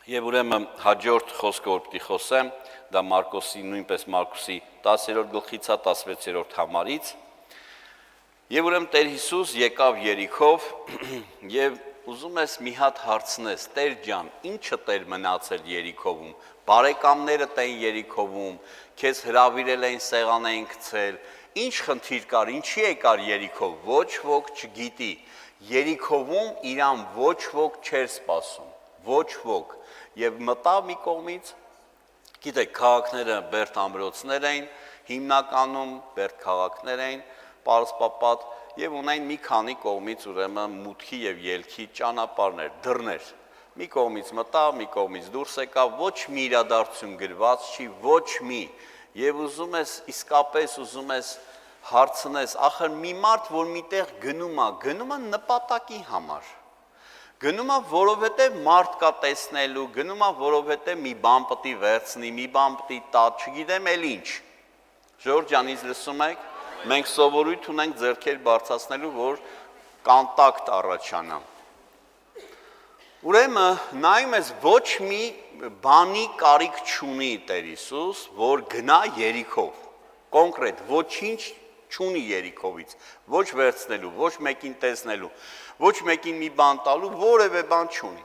Եվ ուրեմն հաջորդ խոսքը որ պիտի խոսեմ, դա Մարկոսի նույնպես Մարկոսի 10-րդ գլխից է 16-րդ համարից։ Եվ ուրեմն Տեր Հիսուս եկավ Երիքով եւ ուզում ես մի հատ հարցնես, Տեր ջան, ի՞նչը Տեր մնացել Երիքովում։ Բարեկամները տեն Երիքովում, քեզ հրավիրել էին սեղան էին գցել, ինչ խնդիր կար, ինչի եկար Երիքով, ոչ ոք չգիտի։ Երիքովում իրան ոչ ոք չէր սպասում, ոչ ոք։ Եվ մտավ մի կողմից, գիտեք, քաղաքները Բերդ ամրոցներ էին, հիմնականում Բերդ քաղաքներ էին, պարսպապատ եւ ունեն մի քանի կողմից ուրեմն մուտքի եւ ելքի ճանապարհներ, դռներ։ Մի կողմից մտավ, մի կողմից դուրս եկավ, ոչ մի իրադարձություն գրված չի, ոչ մի։ Եվ ուզում ես իսկապես ուզում ես հարցնես, ախր մի մարդ, որ միտեղ գնում է նպատակի համար։ Գնում է, որովհետև մարդ կա տեսնելու, գնում է, որովհետև մի բան պիտի վերցնի, մի բան պիտի տա, չգիտեմ էլ ինչ։ Ժողովուրդ ջան, ինձ լսում եք, մենք սովորույթ ունենք ձեռքեր բարձրացնելու, որ կոնտակտ առաջանա։ Ուրեմն նայում ես ոչ մի բանի կարիք չունի Տեր Հիսուս, որ գնա Երիքով։ Կոնկրետ ոչինչ չունի Երիքովից, ոչ վերցնելու, ոչ մեկին տեսնելու, ոչ մեկին մի բան տալու, որևէ բան չունի։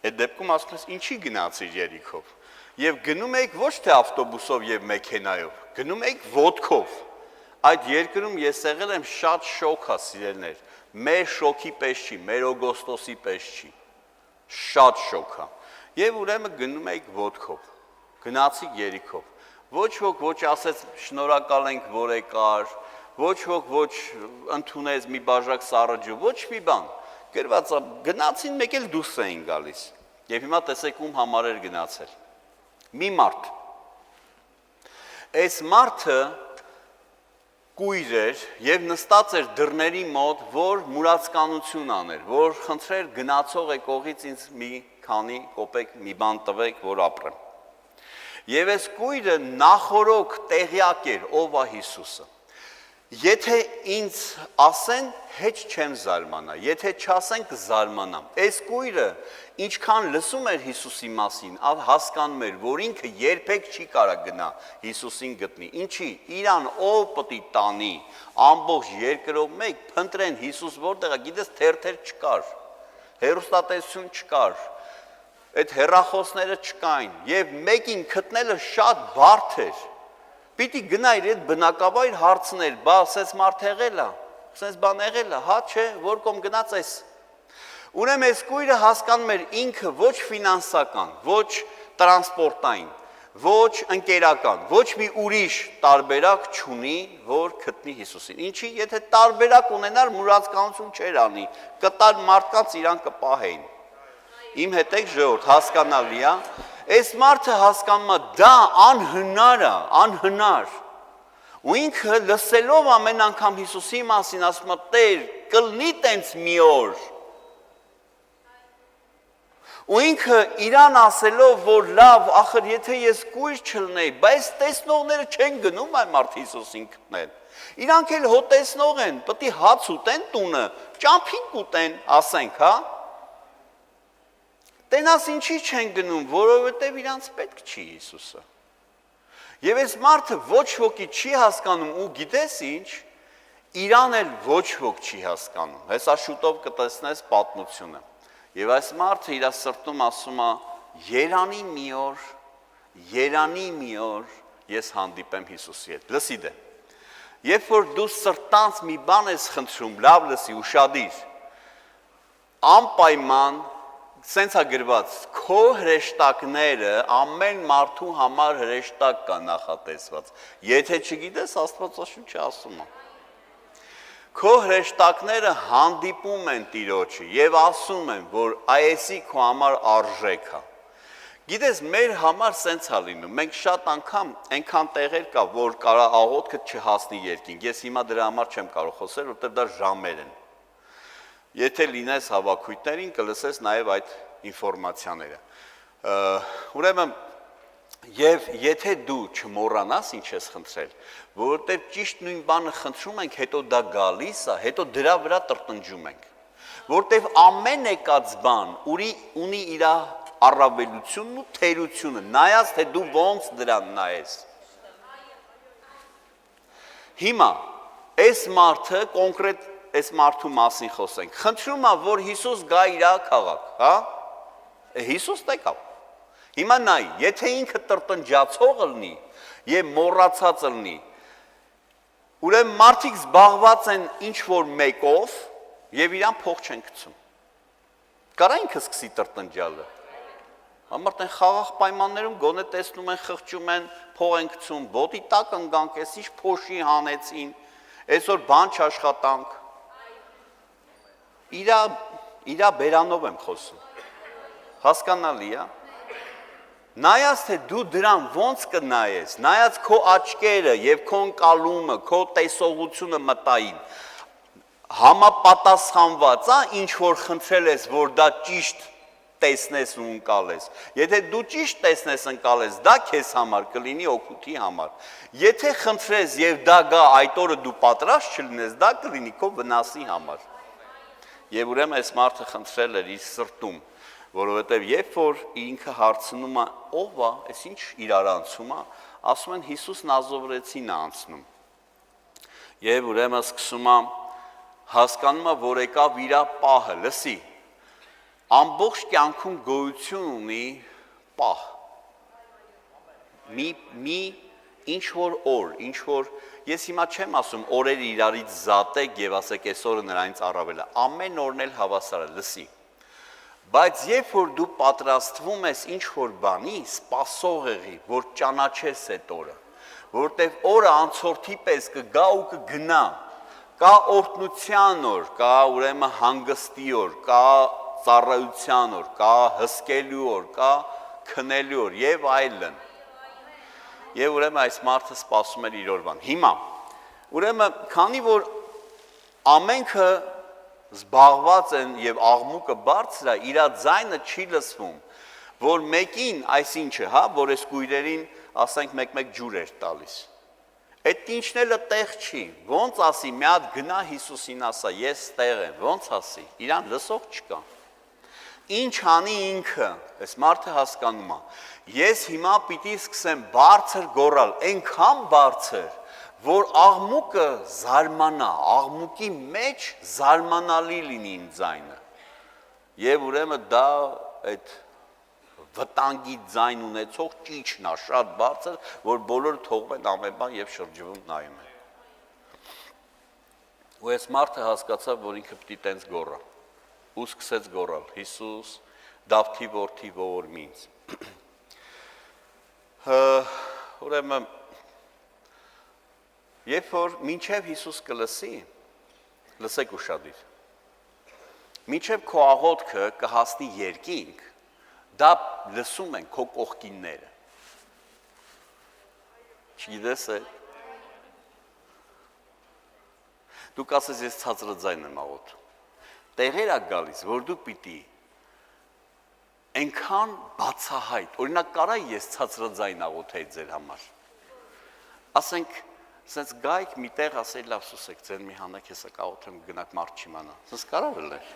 Այդ դեպքում ասում ես, ինչի գնացիր Երիքով։ Եվ գնում եք ոչ թե ավտոբուսով եւ մեքենայով, գնում եք ոտքով։ Այդ երկրում ես եղել եմ շատ շոկ է սիրելներ։ Մեր շոկի պես չի, մեր օգոստոսի պես չի։ Շատ շոկ է։ Եվ ուրեմն գնում եք ոտքով։ Գնացիք Երիքով։ Ոչ ոք ոչ ասեց շնորհակալ ենք, որ եկար, ոչ ոք ոչ ընդունեց մի բաժակ սառը, ոչ մի բան։ Գրված է, գնացին մեկ էլ դուրս էին գալիս։ Եվ հիմա տեսեք ում համար էր գնացել։ Մի մարդ։ Այս մարդը կույր էր եւ նստած էր դռների մոտ, որ մուրացկանություն աներ, որ խնդրեր գնացող եկողից ինձ մի քանի կոպեկ մի բան տվեք, որ ապրեմ։ Եվ այս կույրը նախորոք տեղյակ էր, ով է Հիսուսը։ Եթե ինձ ասեն, հեչ չեմ զարմանա, եթե չասեն կզարմանամ։ Այս կույրը ինչքան լսում էր Հիսուսի մասին, հասկանում էր, որ ինքը երբեք չի կարա գնա Հիսուսին գտնի։ Ինչի, իրան ով պիտի տանի, ամբողջ երկրով մեկ փնտրեն Հիսուս որտեղ է, գիտես թերթեր չկար, հեռուստատեսություն չկար, այդ հեռախոսները չկային, եւ մեկին գտնելը շատ բարդ էր։ Պիտի գնայր այդ բնակավայր հարցներ, բա ասես մարդ եղել է, ասես բան եղել է, հա չէ, որ կոմ գնաց այս։ Ուրեմն այս կույրը հասկանում էր ինքը ոչ ֆինանսական, ոչ տրանսպորտային, ոչ ընկերական, ոչ մի ուրիշ տարբերակ չունի, որ գտնի Հիսուսին։ Ինչի, եթե տարբերակ ունենար, մուրացկանություն չէր անի, կտար մարդկանց իրան կպահեին։ Իմ հետ եք ժողովուրդ, հասկանալի է։ Այս մարդը հասկանում է, դա անհնար է, անհնար։ Ու ինքը լսելով ամեն անգամ Հիսուսի մասին ասում է, Տեր, կլինի տենց մի օր։ Ու ինքը իրան ասելով, որ լավ, ախր եթե ես կույր չլնեի, բայց տեսնողները չեն գնում այն մարդ Հիսուսին գտնել։ Իրանք էլ հո տեսնող են, պետք է հաց ուտեն տունը, ճամփին կուտեն, ասենք, հա։ Տենաս ինչի չեն գնում, որովհետև իրանց պետք չի Հիսուսը։ Եվ այս մարդը ոչ ոքի չի հասկանում ու գիտես ինչ, իրան էլ ոչ ոք չի հասկանում։ Հեսա շուտով կտեսնես պատմությունը։ Եվ այս մարդը իր սրտում ասում է, երանի մի օր ես հանդիպեմ Հիսուսի հետ։ Լսի դե։ Երբ որ դու սրտանց մի բան ես խնդրում, լավ լսի, ուշադիր։ Անպայման Սենց է գրված, քո հրեշտակները ամեն մարդու համար հրեշտակ կա նախատեսված։ Եթե չգիտես, Աստվածաշունչը ասում է։ Քո հրեշտակները հանդիպում են Տիրոջը եւ ասում են, որ այսի քո համար արժեք է։ Գիտես, մեր համար սենց է լինում։ Մենք շատ անգամ այնքան տեղեր կա, որ կարա աղոթքը չհասնի երկինք։ Ես հիմա դրա համար չեմ կարող խոսել, որտեղ դա ժամեր են։ Եթե լինես հավաքույթներին, կլսես նաև այդ ինֆորմացիաները։ Ուրեմն, եւ եթե դու չմոռանաս ինչ ես խնդրել, որովհետև ճիշտ նույն բանը խնդրում ենք, հետո դա գալիս է, հետո դրա վրա տրտնջում ենք։ Որտեվ ամեն եկած բան ունի իր առավելությունն ու թերությունը, նայած թե դու ոնց դրան նայես։ Հիմա այս մարդը կոնկրետ այս մարդու մասին խոսենք։ Խնդրում եմ, որ Հիսուս գա իր քաղաք, հա? Հիսուս եկավ։ Հիմա նայ, եթե ինքը տրտնջացող լինի եւ մոռացած լինի, ուրեմն մարդիկ զբաղված են ինչ որ մեկով եւ իրան փող չեն գցում։ Կարա ինքը սկսի տրտնջալը։ Համարտ են խաղաղ պայմաններում գոնե տեսնում են, խղճում են, փող են գցում, ոտի տակ ընկանք, էս ինչ փոշի հանեցին, այսօր բան չաշխատանք։ Իրա բերանով եմ խոսում։ Հասկանալի է։ Նայած թե դու դրան ոնց կնայես, նայած քո աչքերը եւ քո ընկալումը, քո տեսողությունը մտային համապատասխանված է, ինչ որ խնդրել ես, որ դա ճիշտ տեսնես ու ընկալես։ Եթե դու ճիշտ տեսնես ընկալես, դա քեզ համար կլինի օգուտի համար։ Եթե խնդրես եւ դա գա այդ օրը դու պատրաստ չլինես, դա կլինի քո վնասի համար։ Եվ ուրեմն այս մարդը խնդրել էր իր սրտում, որովհետև երբ որ ինքը հարցնում է ով է, այս ինչ իրար անցում է, ասում են Հիսուս Նազովրեցին է անցնում։ Եվ ուրեմն սկսում է հասկանում է, որ եկավ իր պահը, լսի։ Ամբողջ կյանքում գոյություն ունի պահ։ Մի ինչ որ օր, ինչ որ ես հիմա չեմ ասում օրերը իրարից զատեք եւ ասեք այսօրը նրանից առավել է։ Ամեն օրն էլ հավասար է, լսի։ Բայց երբ որ դու պատրաստվում ես ինչ որ բանի, սպասող եղի, որ ճանաչես այդ օրը, որտեվ օրը անցորդի պես կգա ու կգնա, կա օրհնության օր, կա ուրեմն հանգստի օր, կա ծառայության օր, կա հսկելու օր, կա քնելու օր եւ այլն։ Եվ ուրեմն այս մարդը սպասում էր իր օրվան։ Հիմա ուրեմն քանի որ ամենքը զբաղված են եւ աղմուկը բարձր է, իր ձայնը չի լսվում, որ մեկին, այսինչը, հա, որ այս գույրերին, ասենք մեկ-մեկ ջուր էր տալիս։ Այդ ինչն էլ տեղ չի, ոնց ասի, մի հատ գնա Հիսուսին ասա, ես տեղ եմ, ոնց ասի, իրան լսող չկա։ Ինչ անի ինքը, այս մարդը հասկանում է, ես հիմա պիտի սկսեմ բարձր գոռալ, այնքան բարձր, որ աղմուկը զարմանա, աղմուկի մեջ զարմանալի լինի իմ ձայնը։ Եվ ուրեմն դա այդ վտանգի ձայն ունեցող ճիչն է, շատ բարձր, որ բոլորը թողում են ամեն բան եւ շրջվում նայում են։ Ու այս մարդը հասկացավ, որ ինքը պիտի տենց գոռա։ Ու սկսեց գոռալ. Հիսուս, Դավթի որդի ողորմ ինձ։ Ուրեմն երբ որ մինչև Հիսուս կլսի, լսեք ուշադիր, մինչև քո աղոթքը կհասնի երկինք, դա լսում են քո կողքինները։ Չգիտես է։ Դու կասես ես ցածրաձայն եմ աղոթում։ Տեղեր է գալիս, որ դու պիտի այնքան բացահայտ, օրինակ կարա ես ցածրաձայն աղոթեի ձեր համար։ Ասենք Սենց գայք մի տեղ ասել լավ սուսեք, ձեր մի հանեք հեսա կաղոթեմ գնակ մարդ չիմանա։ Սենց կարող էր։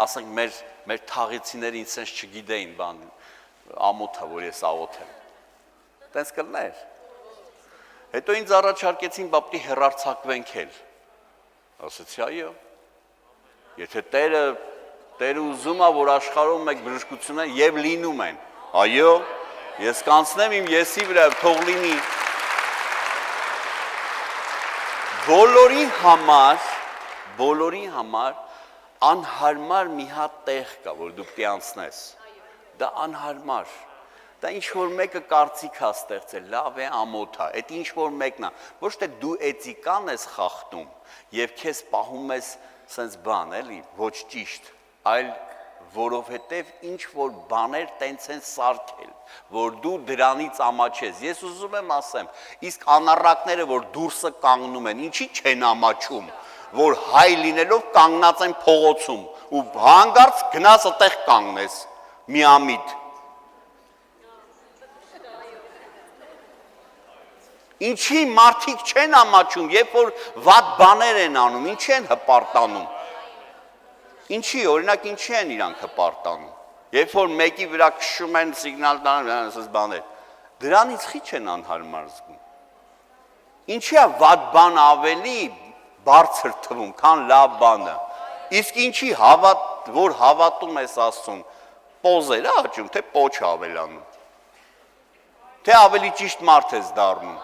Ասենք մեր թաղիցիներին սենց չգիտեին բան, ամոթա, որ ես աղոթեմ։ Տենց կլներ։ Հետո ինձ առաջարկեցին բապտի հեռարձակվենք էլ։ Ասեցի այո։ Եթե Տերը ուզում է, որ աշխարհում մեկ բժշկություններ եւ լինում են։ Այո, ես կանցնեմ իմ եսի վրա, թող լինի։ Բոլորի համար անհարմար մի հատ տեղ կա, որ դու պիտի անցնես։ Դա անհարմար։ Դա ինչ որ մեկը կարծիք է ստեղծել, լավ է, ամոթ է, այդ ինչ որ մեկն է, ոչ թե դու էթիկան ես խախտում եւ քեզ պահում ես սենց բան, էլի, ոչ ճիշտ, այլ որովհետև ինչ որ բաներ տենց են սարքել, որ դու դրանից ամաչես։ Ես ուզում եմ ասեմ, իսկ անառակները, որ դուրսը կանգնում են, ինչի չեն ամաչում, որ հայ լինելով կանգնած են փողոցում ու հանգարց գնաց այդտեղ կանգնես, միամիտ։ Ինչի մարդիկ չեն ամաչում, երբ որ վատ բաներ են անում, ինչ են հպարտանում։ Ինչի, օրինակ ինչի են իրանք հպարտանում։ Երբ որ մեկի վրա քշում են սիգնալ տանում, ասես բաներ, դրանից խի չեն անհարմար զգում։ Ինչի է վատ բան ավելի բարձր թվում, քան լավ բանը։ Իսկ ինչի որ հավատում ես Աստծուն, պոզեր է աճում, թե պոչ ավելանում։ Թե ավելի ճիշտ մարդ ես դառնում։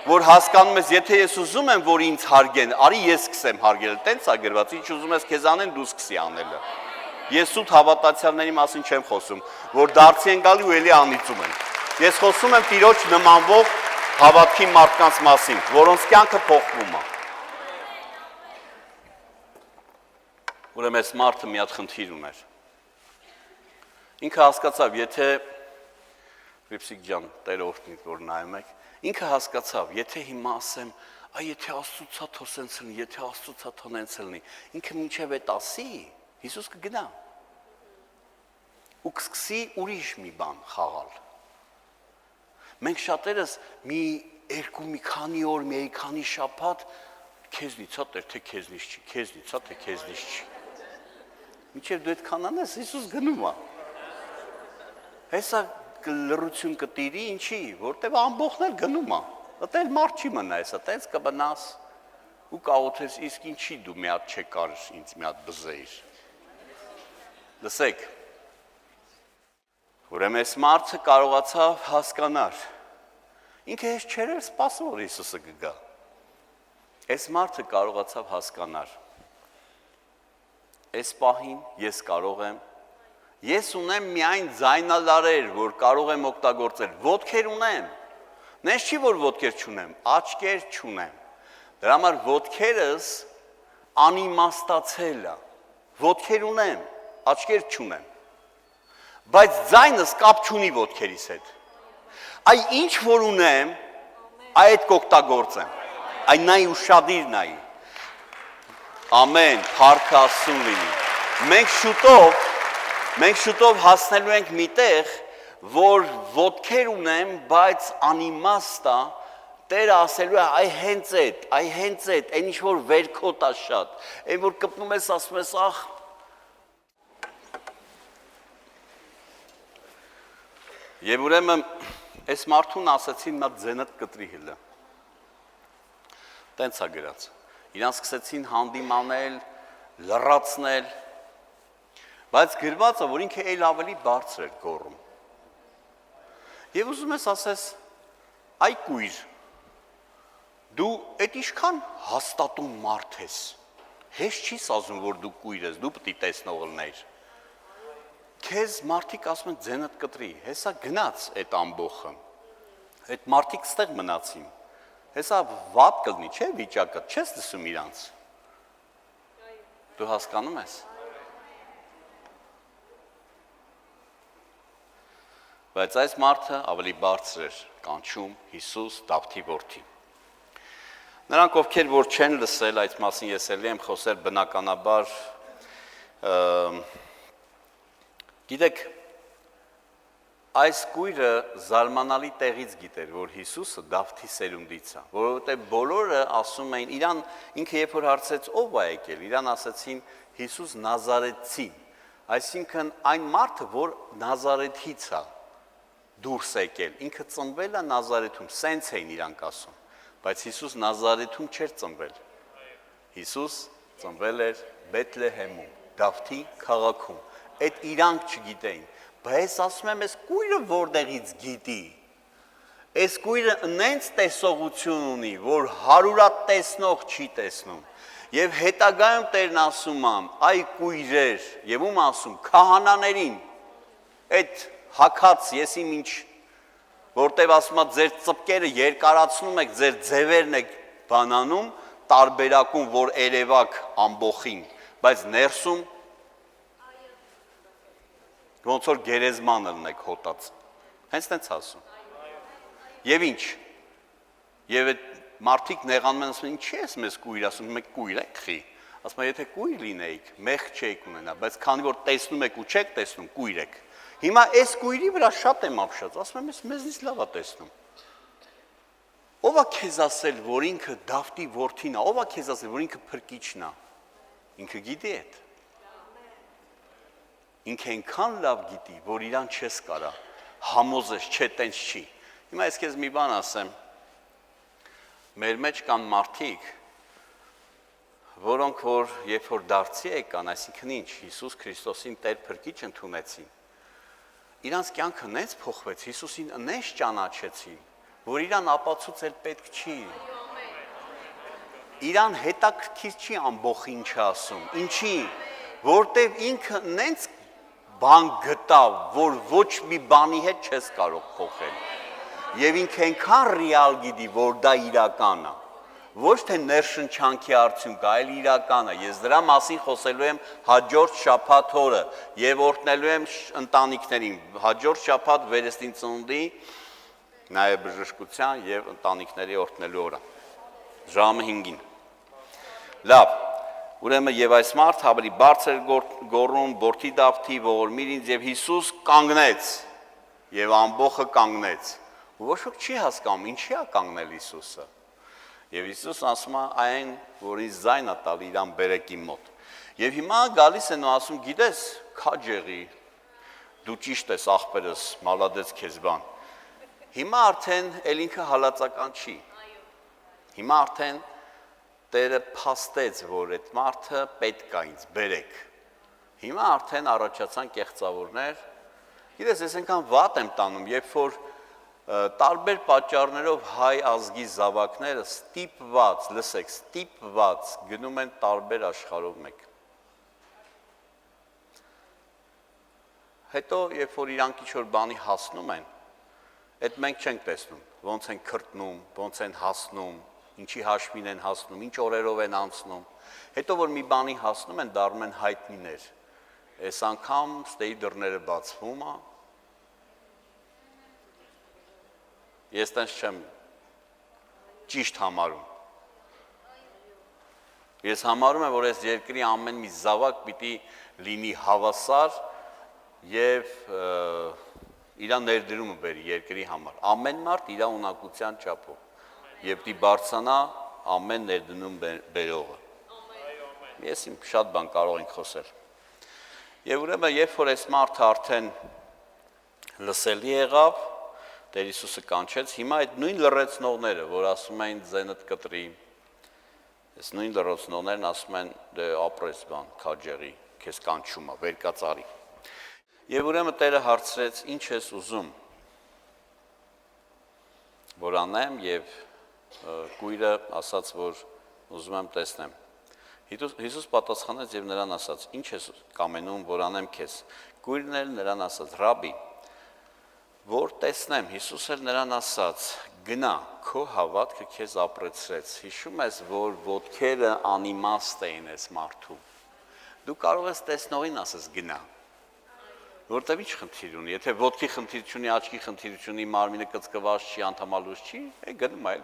Որ հասկանում ես, եթե ես ուզում եմ, որ ինձ հարգեն, արի ես սկսեմ հարգել, տենց է գրված, ինչ ուզում ես քեզ անեն, դու սկսի անելը։ Ես սուտ հավատացյալների մասին չեմ խոսում, որ դարձի են գալի ու էլի անիծում են։ Ես խոսում եմ Տիրոջ նմանվող հավատքի մարդկանց մասին, որոնց կյանքը փոխվում է։ Ուրեմն այս մարդը մի հատ խնդիր ուներ։ Ինքը հասկացավ, եթե Ռիփսիկ ջան, Տեր օրհնի, որ նայում եք, ինքը հասկացավ, եթե հիմա ասեմ, այ եթե Աստծուց թո սենց լինի, եթե Աստծուց թո նենց լինի, ինքը մինչև այդ ասի, Հիսուս կգնա։ Ու կսկսի ուրիշ մի բան խաղալ։ Մենք շատերս մի քանի օր, մի քանի շաբաթ քեզնից է Տեր, թե քեզնից չի, քեզնից է, թե քեզնից չի։ Մինչև դու այդքան անես, Հիսուս գնում է։ Հեսա լրություն կտիրի, ինչի, որտեվ ամբողջն էլ գնում է, դել մարդ չի մնա հեսա, տենց կբնաս ու կաղոթես, իսկ ինչի դու մի հատ չեկար ինձ մի հատ բզեիր։ Լսեք, ուրեմն այս մարդը կարողացավ հասկանալ, ինքը հեչ չէր սպասում, որ Հիսուսը կգա։ Այս մարդը կարողացավ հասկանալ, այս պահին ես կարող եմ, ես ունեմ միայն ձայնալարեր, որ կարող եմ օգտագործել, ոտքեր ունեմ, նենց չի, որ ոտքեր չունեմ, աչքեր չունեմ, դրա համար ոտքերս անիմաստացել է, ոտքեր ունեմ, աչքեր չունեմ, բայց ձայնս կապ չունի ոտքերիս հետ, այ ինչ որ ունեմ, այդ կօգտագործեմ, այ նայի ուշադիր նայի, ամեն, փառք Աստծուն լինի, մենք շուտով հասնելու ենք միտեղ, որ ոտքեր ունեմ, բայց անիմաստ է, Տերը ասելու է, այ հենց այդ, այն ինչ որ վերքոտ է շատ, այն որ կպնում ես, ասում ես, ախ, եւ ուրեմն, այս մարդուն ասեցին նա ձենդ կտրի հիլը, տենց է գրած, իրանց սկսեցին հանդիմանել, լռացնել, բայց գրված է, որ ինքը էլ ավելի բարձր էր գոռում։ Եվ ուզում ես ասես, այ կույր, դու այդ ինչքան հաստատուն մարդ ես, հեչ չիս ասում, որ դու կույր ես, դու պտի տեսնող լներ։ Քեզ մարդիկ ասում են ձենդ կտրի, հեսա գնաց այդ ամբոխը, այդ մարդիկ ստեղ մնացին, հեսա վատ կլնի, չէ վիճակը, չես լսում իրանց։ Դու հասկանում ես։ Բայց այս մարդը ավելի բարձր էր կանչում Հիսուս Դավթի որդի։ Նրանք ովքեր որ չեն լսել այդ մասին ես ելի եմ խոսել բնականաբար գիտեք այս կույրը զարմանալի տեղից գիտեր որ Հիսուսը Դավթի սերունդից է որովհետև բոլորը ասում էին իրան ինքը երբ որ հարցեց ով է եկել իրան ասեցին Հիսուս Նազարեթցին այսինքն այն մարդը որ Նազարեթից է դուրս եկել, ինքը ծնվել է Նազարեթում, սենց էին իրանք ասում, բայց Հիսուս Նազարեթում չէր ծնվել, Հիսուս ծնվել էր Բեթլեհեմում, Դավթի քաղաքում, այդ իրանք չգիտեին, բայց ասում եմ, այս կույրը որտեղից գիտի, այս կույրը նենց տեսողություն ունի, որ հարուրատ տեսնող չի տեսնում, և հետագայում Տերն ասում եմ, այ կույրեր, և ում ասում, քահանաներին, այդ հակած եսիմ ինչ, որտև ասում է ձեր ծպկերը երկարացնում եք, ձեր ձևերն եք բանանում, տարբերակում, որ երևակ ամբոխին, բայց ներսում, ոնց որ գերեզման ըլնեք հոտած, հենց նենց ասում, և ինչ, և այդ մարդիկ նեղանում են, ասում են, ինչի ես մեզ կույր, ասում եք կույր եք խի, ասում են, եթե կույր լինեիք, մեղ չեք ունենա, բայց քանի որ տեսնում եք ու չեք տեսնում, կույր եք, հիմա այս կույրի վրա շատ եմ ապշած, ասում եմ, մեզնից լավ է տեսնում, ով է քեզ ասել, որ ինքը Դավթի որդին է, ով է քեզ ասել, որ ինքը փրկիչն է, ինքը գիտի էդ, ինքը այնքան լավ գիտի, որ իրան չես կարա, համոզես, չէ, տենց չի։ Հիմա ես քեզ մի բան ասեմ, մեր մեջ կան մարդիկ, որոնք որ երբ որ դարձի եկան, այսինքն ինչ, Հիսուս Քրիստոսին Տեր Փրկիչ ընդունեցին, իրանց կյանքը նենց փոխվեց, Հիսուսին նենց ճանաչեցին, որ իրան ապացուցել պետք չի։ Իրան հետաքրքիր չի ամբողջ ինչը ասում, ինչի, որտև ինքը նենց բան գտավ, որ ոչ մի բանի հետ չես կարող փոխել։ Եվ ինքը այնքան ռեալ գիտի, որ դա իրական է։ Ոչ թե ներշնչանքի արդյունք, այլ իրական է։ Ես դրա մասին խոսելու եմ հաջորդ շաբաթ օրը եւ օրհնելու եմ ընտանիքներին։ Հաջորդ շաբաթ վերստին ծնունդի նաեւ բժշկության եւ ընտանիքների օրհնելու օրը։ Ժամը 5-ին։ Լավ, ուրեմն եւ այս մարդը ավելի բարձր գոռում, բորթի դավթի, ողորմիր ինձ եւ Հիսուս կանգնեց եւ ամբողջը կանգնեց։ Ոչ ոք չի հասկանում, ինչի է կանգնել Հիսուսը։ Եվ Հիսուսն ասում է այն, որ ինձ ձայն է տալի իրան բերեկի մոտ։ Եվ հիմա գալիս են ու ասում, գիտես, քաջ եղի, դու ճիշտ ես աղբերս, մալադեց քեզ բան։ Հիմա արդեն էլ ինքը հալածական չի։ Հիմա արդեն Տերը փաստեց, որ այդ մարդը պետք է ինձ բերեք։ Հիմա արդեն առաջացան կեղծավորներ։ Գիտես, ես այնքան վատ եմ տանում, երբ որ տարբեր պատճառներով հայ ազգի զավակները ստիպված, լսեք, ստիպված գնում են տարբեր աշխարհով մեկ։ Հետո, երբ որ իրանք ինչ-որ բանի հասնում են, այդ մենք չենք տեսնում, ոնց են քրտնում, ոնց են հասնում, ինչի հաշվին են հասնում, ինչ օրերով են անցնում։ Հետո, որ մի բանի հասնում են, դառնում են հայտնիներ։ Այս անգամ ստեի դռները բացվում է։ Ես տենց չեմ ճիշտ համարում։ Ես համարում եմ, որ այս երկրի ամեն մի զավակ պիտի լինի հավասար եւ իր ներդրումը բերի երկրի համար։ Ամեն մարդ իր ունակության չափով եւ պիտի բարձրանա ամեն ներդնում բերողը։ Ես իմ շատ բան կարող ենք խոսել։ Եվ ուրեմն երբ որ այս մարդը արդեն լսելի եղավ, Տեր Հիսուսը կանչեց, հիմա այդ նույն լռեցնողները, որ ասում էին ձենդ կտրի, այս նույն լռեցնողներն ասում են դե ապրես բան, քաջերի, քեզ կանչում է, վեր կա ծառի։ Եվ ուրեմն Տերը հարցրեց, ինչ ես ուզում, որ անեմ, եւ կույրը ասաց, որ ուզում եմ տեսնեմ։ Հիսուս պատասխանեց եւ նրան ասաց, ինչ ես կամենում, որ անեմ քեզ։ Կույրն էլ նրան ասաց, Ռաբի, որ տեսնեմ, Հիսուս էլ նրան ասաց, գնա, քո հավատքը քեզ ապրեցրեց։ Հիշում ես, որ ոտքերը անիմաստ էին այս մարդու։ Դու կարող ես տեսնողին ասես գնա։ Որտեւ ինչ խնդիր ունի, եթե ոտքի խնդիր չունի, աչքի խնդիր չունի, մարմինը կծկված չի, անդամալուց չի, գնում այլ։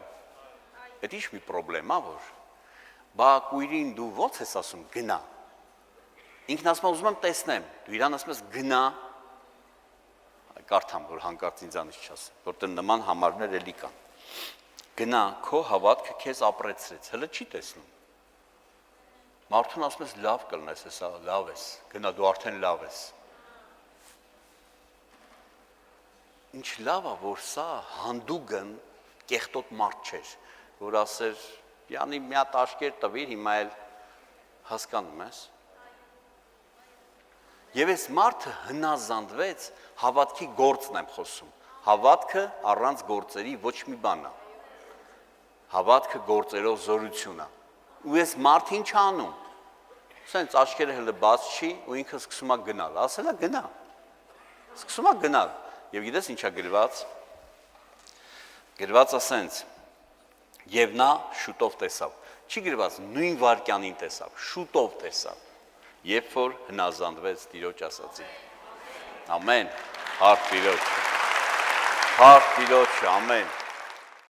Այդ ինչ մի խնդրեմ է, որ բա կույրին դու ո՞նց ես ասում գնա։ Ինքն ասում է ուզում եմ տեսնեմ, դու իրան ասում ես գնա։ Կարդամ, որ հանկարծ ինձանից չասեմ, որտեղ նման համարներ էլի կան։ Գնա, քո հավատքը քեզ ապրեցրեց, հələ չի տեսնում։ Մարդուն ասում ես լավ կլնես, հեսա լավ ես, գնա դու արդեն լավ ես։ Ինչ լավ է, որ սա հանդուգն կեղտոտ մարդ չէր, որ ասեր, յանի մի հատ աշկեր տվիր, հիմա էլ հասկանում ես։ Եվ այս մարդը հնազանդվեց, հավատքի գործն եմ խոսում։ Հավատքը առանց գործերի ոչ մի բան է։ Հավատքը գործերով զորություն է։ Ու այս մարդը ինչ անում։ Սենց աչքերը հələ բաց չի ու ինքը սկսում է գնալ, ասել է գնա։ Սկսում է գնալ։ Եվ գիտես ինչ է գրված։ Գրված է սենց։ Եվ նա շուտով տեսավ։ Չի գրված նույն վայրկյանին տեսավ, շուտով տեսավ։ Երբ որ հնազանդվեց Տիրոջ ասածին։ Ամեն։ Հարկ Տիրոջ, ամեն։